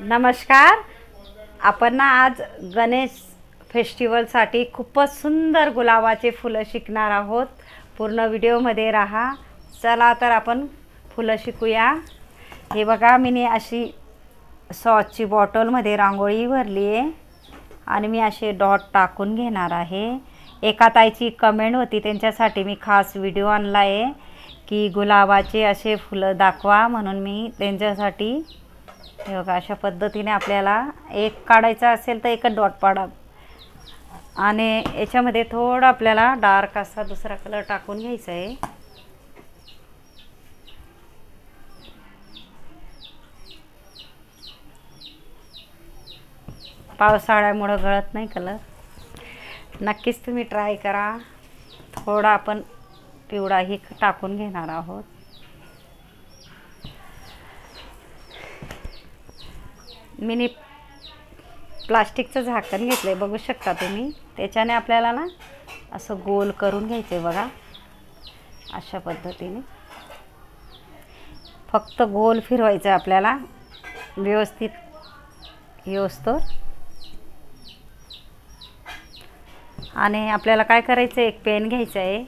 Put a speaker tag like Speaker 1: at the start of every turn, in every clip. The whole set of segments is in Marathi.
Speaker 1: नमस्कार. आपण ना आज गणेश फेस्टिवलसाठी खूपच सुंदर गुलाबाचे फुलं शिकणार आहोत. पूर्ण व्हिडिओमध्ये राहा. चला तर आपण फुलं शिकूया. हे बघा, मी अशी सॉसची बॉटलमध्ये रांगोळी भरली आहे आणि मी असे डॉट टाकून घेणार आहे. एका ताईची कमेंट होती, त्यांच्यासाठी मी खास व्हिडिओ आणला आहे की गुलाबाचे असे फुलं दाखवा, म्हणून मी त्यांच्यासाठी हे बघा अशा पद्धतीने आपल्याला एक काढायचा असेल तर एक डॉट पाडा आणि याच्यामध्ये थोडं आपल्याला डार्क असा दुसरा कलर टाकून घ्यायचा आहे. पावसाळ्यामुळे गळत नाही कलर. नक्कीच तुम्ही ट्राय करा. थोडा आपण पिवळाही टाकून घेणार आहोत. मिनी प्लास्टिकचं झाकण घेतलंय, बघू शकता तुम्ही. त्याच्याने आपल्याला ना असं गोल करून घ्यायचंय बघा, अशा पद्धतीने फक्त गोल फिरवायचं आपल्याला व्यवस्थित योजतो. आणि आपल्याला काय करायचं, एक पेन घ्यायचं आहे,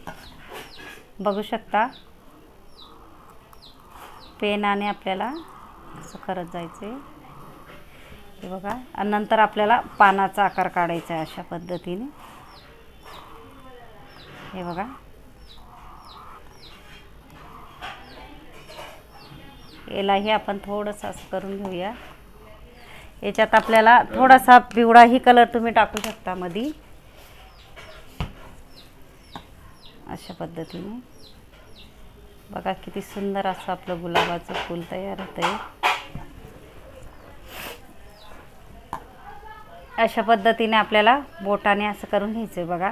Speaker 1: बघू शकता. पेनाने आपल्याला असं करत जायचं आहे, हे बघा. आणि नंतर आपल्याला पानाचा आकार काढायचा आहे अशा पद्धतीने, हे बघा. यालाही आपण थोडंसं असं करून घेऊया. याच्यात आपल्याला थोडासा पिवळाही कलर तुम्ही टाकू शकता मध्ये, अशा पद्धतीने. बघा किती सुंदर असं आपलं गुलाबाचं फूल तयार होतंय. अशा पद्धतीने आपल्याला बोटाने असं करून घ्यायचं बघा.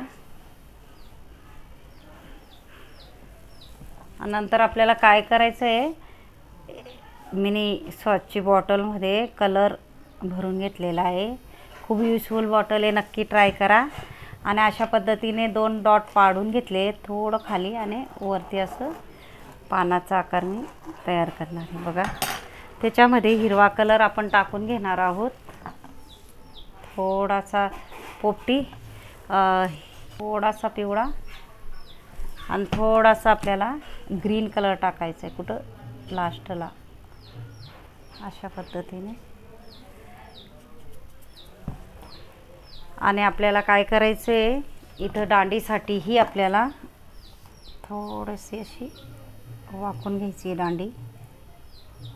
Speaker 1: नंतर आपल्याला काय करायचं आहे, मिनी सॉसची बॉटलमध्ये कलर भरून घेतलेला आहे. खूप युजफुल बॉटल आहे, नक्की ट्राय करा. आणि अशा पद्धतीने 2 डॉट पाडून घेतले, थोडं खाली आणि वरती असं पानाचा आकार मी तयार करणार आहे बघा. त्याच्यामध्ये हिरवा कलर आपण टाकून घेणार आहोत, थोडासा पोपटी, थोडासा पिवळा आणि थोडासा आपल्याला ग्रीन कलर टाकायचा आहे कुठं लास्टला, अशा पद्धतीने. आणि आपल्याला काय करायचं आहे, इथं दांडीसाठीही आपल्याला थोडीशी अशी वाकून घ्यायची दांडी,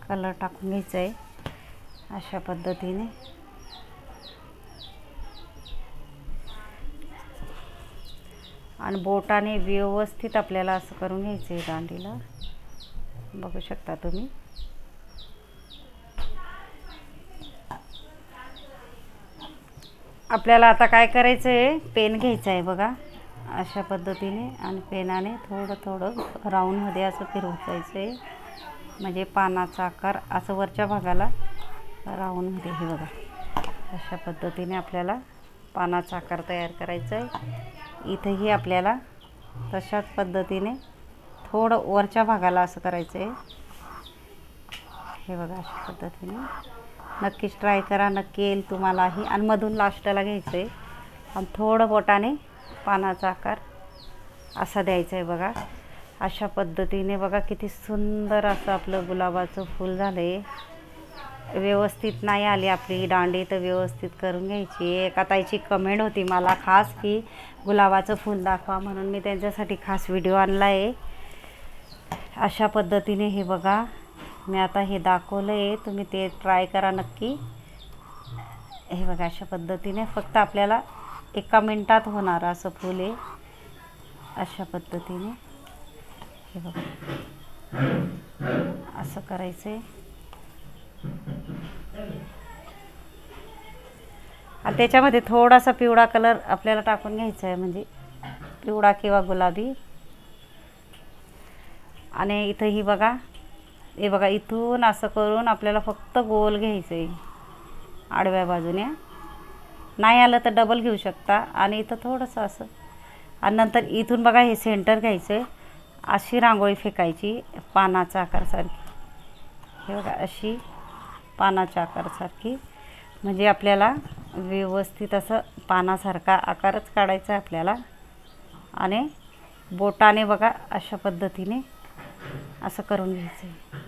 Speaker 1: कलर टाकून घ्यायचं आहे अशा पद्धतीने. आणि बोटाने व्यवस्थित आपल्याला असं करून घ्यायचं आहे दांडीला, बघू शकता तुम्ही. आपल्याला आता काय करायचं आहे, पेन घ्यायचं आहे बघा अशा पद्धतीने. आणि पेनाने थोडं थोडं राऊंडमध्ये असं फिरवत जायचं आहे, म्हणजे पानाचा आकार असं वरच्या भागाला राऊंडमध्ये, हे बघा अशा पद्धतीने आपल्याला पानाचा आकार तयार करायचा आहे. इथंही आपल्याला तशाच पद्धतीने थोडं वरच्या भागाला असं करायचं आहे, हे बघा अशा पद्धतीने. नक्कीच ट्राय करा, नक्की येईल तुम्हालाही. आणि मधून लास्टला घ्यायचं आहे आणि थोडं बोटाने पानाचा आकार असा द्यायचा आहे बघा, अशा पद्धतीने. बघा किती सुंदर असं आपलं गुलाबाचं फूल झालं आहे. व्यवस्थित नाही आली आपली दांडी तर व्यवस्थित करून घ्यायची. एका ताईची कमेंट होती मला खास की गुलाबाचं फूल दाखवा, म्हणून मी त्यांच्यासाठी खास व्हिडिओ आणला आहे. अशा पद्धतीने हे बघा, मी आता हे दाखवलं आहे, तुम्ही ते ट्राय करा नक्की. हे बघा अशा पद्धतीने फक्त आपल्याला 1 मिनिटात होणार असं फूल आहे, अशा पद्धतीने. हे बघा असं करायचं आहे. आणि त्याच्यामध्ये थोडासा पिवळा कलर आपल्याला टाकून घ्यायचा आहे, म्हणजे पिवळा किंवा गुलाबी. आणि इथंही बघा, हे बघा इथून असं करून आपल्याला फक्त गोल घ्यायचं आहे आडव्या बाजूने. नाही आलं तर डबल घेऊ शकता. आणि इथं थोडंसं असं, आणि नंतर इथून बघा हे सेंटर घ्यायचं आहे, अशी रांगोळी फेकायची पानाचा आकार सारखी, हे बघा अशी पानाच्या आकारासारखी, म्हणजे आपल्याला व्यवस्थित असं पानासारखा आकारच काढायचा आहे आपल्याला. आणि बोटाने बघा अशा पद्धतीने असं करून घ्यायचं आहे.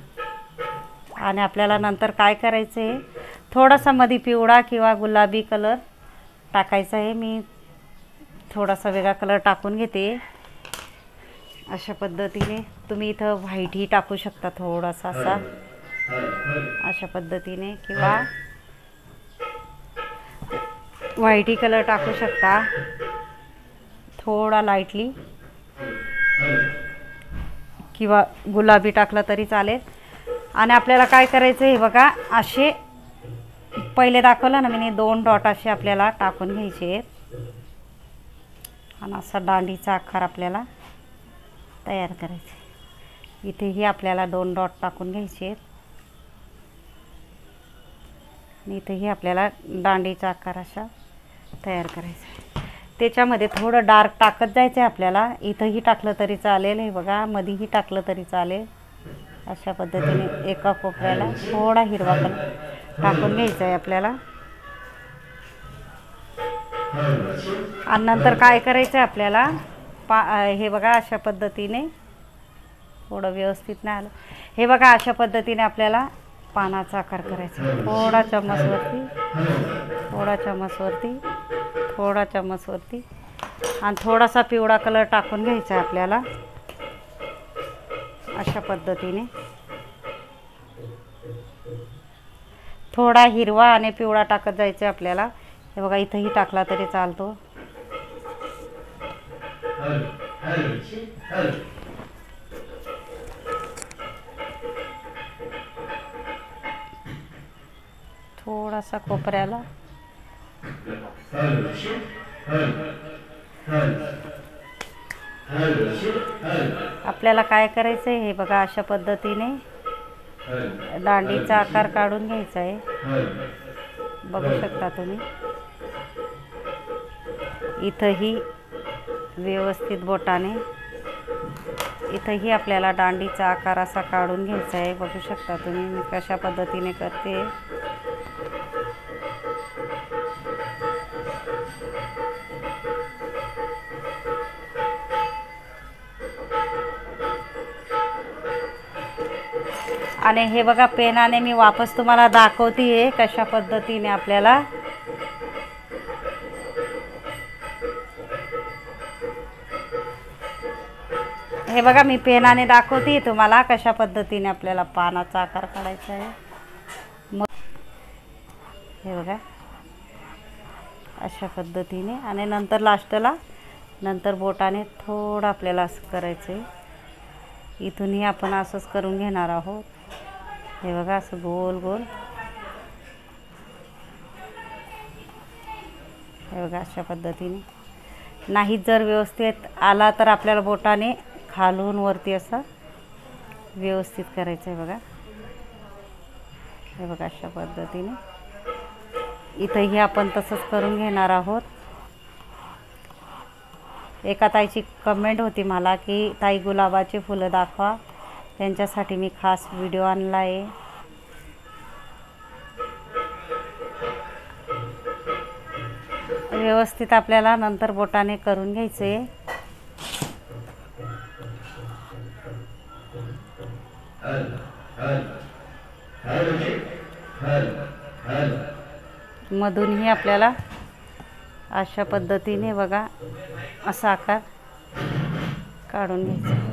Speaker 1: आणि आपल्याला नंतर काय करायचं आहे, थोडासा मध्ये पिवळा किंवा गुलाबी कलर टाकायचा आहे. मी थोडासा वेगळा कलर टाकून घेते अशा पद्धतीने. तुम्ही इथं व्हाईटही टाकू शकता थोडासा असा अशा पद्धतीने, किंवा व्हाईटही कलर टाकू शकता थोडा लाईटली, किंवा गुलाबी टाकला तरी चालेल. आणि आपल्याला काय करायचं आहे बघा, असे पहिले दाखवलं ना मी 2 डॉट असे आपल्याला टाकून घ्यायचे आहेत. आणि असा दांडीचा आकार आपल्याला तयार करायचा आहे. इथेही आपल्याला 2 डॉट टाकून घ्यायचे आहेत. आणि इथेही आपल्याला दांडीचा आकार असा तयार करायचा आहे. त्याच्यामध्ये थोडं डार्क टाकत जायचं आहे आपल्याला. इथंही टाकलं तरी चालेल, हे बघा मध्येही टाकलं तरी चालेल. अशा पद्धतीने एका कोपऱ्याला थोडा हिरवा कलर टाकून घ्यायचा आहे आपल्याला. आणि नंतर काय करायचं आहे आपल्याला, हे बघा अशा पद्धतीने, थोडं व्यवस्थित नाही आलं, हे बघा अशा पद्धतीने आपल्याला पानाचा आकार करायचा. थोडा चम्मचवरती, थोडा चम्मचवरती, थोडा चम्मचवरती, आणि थोडासा पिवळा कलर टाकून घ्यायचा आहे आपल्याला अशा पद्धतीने. थोडा हिरवा आणि पिवळा टाकत जायचं आपल्याला. हे बघा इथंही टाकला तरी चालतो. थोडासा कोपऱ्याला. आपल्याला काय करायचं आहे, हे बघा अशा पद्धतीने दांडीचा आकार काढून घ्यायचा आहे. बघू शकता तुम्ही. इथंही व्यवस्थित बोटाने, इथंही आपल्याला दांडीचा आकार असा काढून घ्यायचा आहे. बघू शकता तुम्ही मी कशा पद्धतीने करते. आणि हे बघा पेनाने मी वापस तुम्हाला दाखवते कशा पद्धतीने आपल्याला हे बघा मी पेनाने दाखवते तुम्हाला कशा पद्धतीने आपल्याला पानाचा आकार काढायचा आहे. मग हे बघा अशा पद्धतीने. आणि नंतर लास्टला नंतर बोटाने थोडं आपल्याला असं करायचं आहे. इथूनही आपण असंच करून घेणार आहोत. हे बघा असं गोल गोल. हे बघा अशा पद्धतीने. नाही जर व्यवस्थित आला तर आपल्याला बोटाने खालून वरती असं व्यवस्थित करायचं आहे बघा. हे बघा अशा पद्धतीने. इथंही आपण तसंच करून घेणार आहोत. एका ताईची कमेंट होती मला की ताई गुलाबाची फुलं दाखवा, त्यांच्यासाठी मी खास व्हिडिओ आणला आहे. व्यवस्थित आपल्याला नंतर बोटाने करून घ्यायचे. मधूनही आपल्याला अशा पद्धतीने बघा असा आकार काढून घ्यायचा.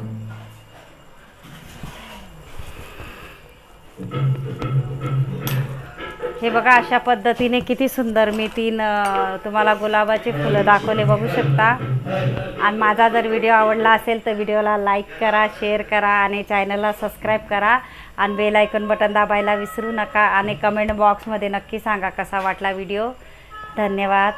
Speaker 1: हे बघा अशा पद्धतीने किती सुंदर मी 3 तुम्हाला गुलाबाचे फुलं दाखवले, बघू शकता. आणि माझा जर व्हिडिओ आवडला असेल तर व्हिडिओला लाईक करा, शेअर करा आणि चॅनलला सबस्क्राईब करा. आणि बेल आयकॉन बटन दाबायला विसरू नका. आणि कमेंट बॉक्समध्ये नक्की सांगा कसा वाटला व्हिडिओ. धन्यवाद.